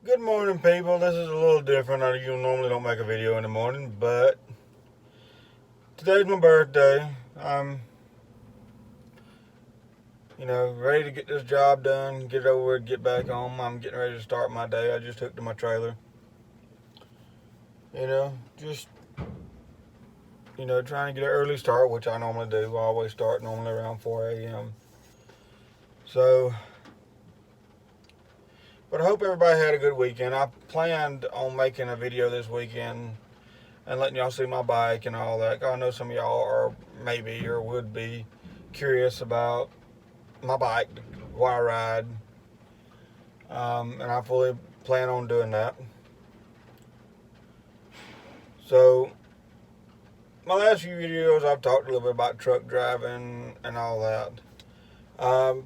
Good morning, people. This is a little different. I normally don't make a video in the morning, but today's my birthday. I'm, ready to get this job done, get it over with, get back home. I'm getting ready to start my day. I just hooked to my trailer. Just, trying to get an early start, which I normally do. I always start normally around 4 a.m. So, but I hope everybody had a good weekend. I planned on making a video this weekend and letting y'all see my bike and all that. I know some of y'all are maybe or would be curious about my bike, why I ride, and I fully plan on doing that. So, my last few videos I've talked a little bit about truck driving and all that.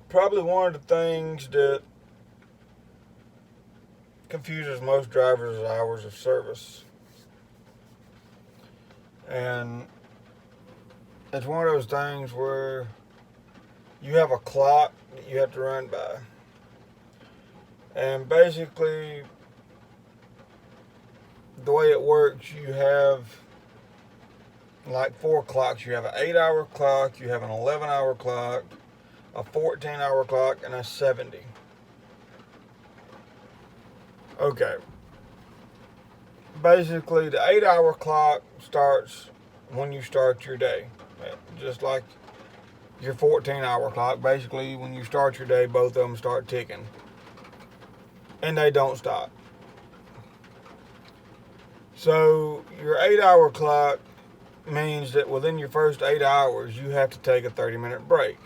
Probably one of the things that confuses most drivers is hours of service. And it's one of those things where you have a clock that you have to run by. And basically, the way it works, you have like 4 clocks. You have an 8-hour clock, you have an 11-hour clock, a 14-hour clock, and a 70. Okay. Basically, the 8-hour clock starts when you start your day. Just like your 14-hour clock. Basically, when you start your day, both of them start ticking. And they don't stop. So, your 8-hour clock means that within your first 8 hours, you have to take a 30-minute break.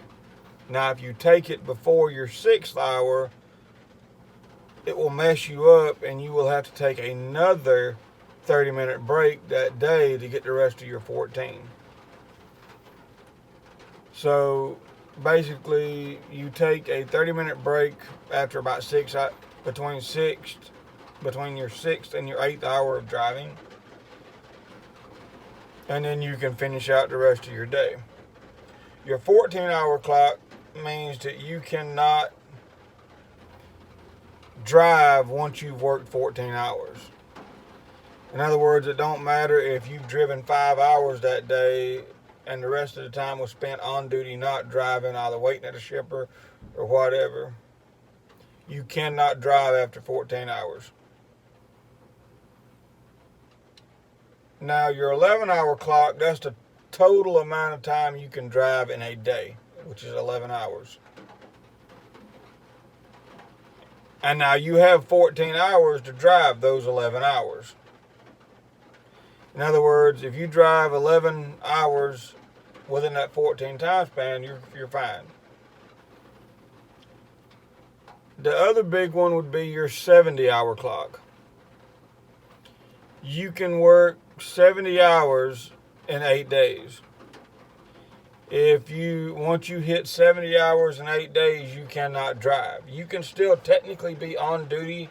Now, if you take it before your 6th hour, it will mess you up and you will have to take another 30-minute break that day to get the rest of your 14. So basically, you take a 30-minute break after about between your 6th and your 8th hour of driving, and then you can finish out the rest of your day. Your 14-hour clock means that you cannot drive once you've worked 14 hours. In other words, it don't matter if you've driven 5 hours that day and the rest of the time was spent on duty, not driving, either waiting at a shipper or whatever. You cannot drive after 14 hours. Now, your 11-hour clock, that's the total amount of time you can drive in a day, which is 11 hours. And now you have 14 hours to drive those 11 hours. In other words, if you drive 11 hours within that 14 time span, you're fine. The other big one would be your 70-hour clock. You can work 70 hours in 8 days. Once you hit 70 hours in 8 days, you cannot drive. You can still technically be on duty.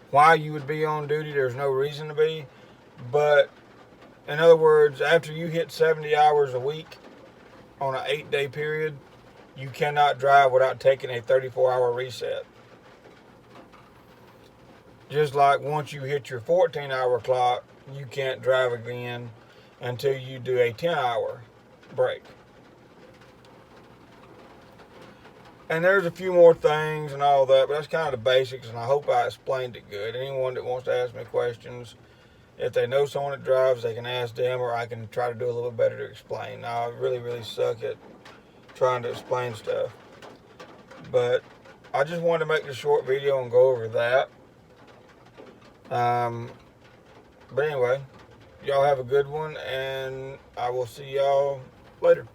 Why you would be on duty, there's no reason to be. But in other words, after you hit 70 hours a week on an 8-day period, you cannot drive without taking a 34-hour reset. Just like once you hit your 14-hour clock, you can't drive again until you do a 10-hour break. And there's a few more things and all that, but that's kind of the basics, and I hope I explained it good. Anyone that wants to ask me questions, if they know someone that drives, they can ask them, or I can try to do a little bit better to explain. Now, I really, really suck at trying to explain stuff. But I just wanted to make this short video and go over that. But anyway, y'all have a good one, and I will see y'all later.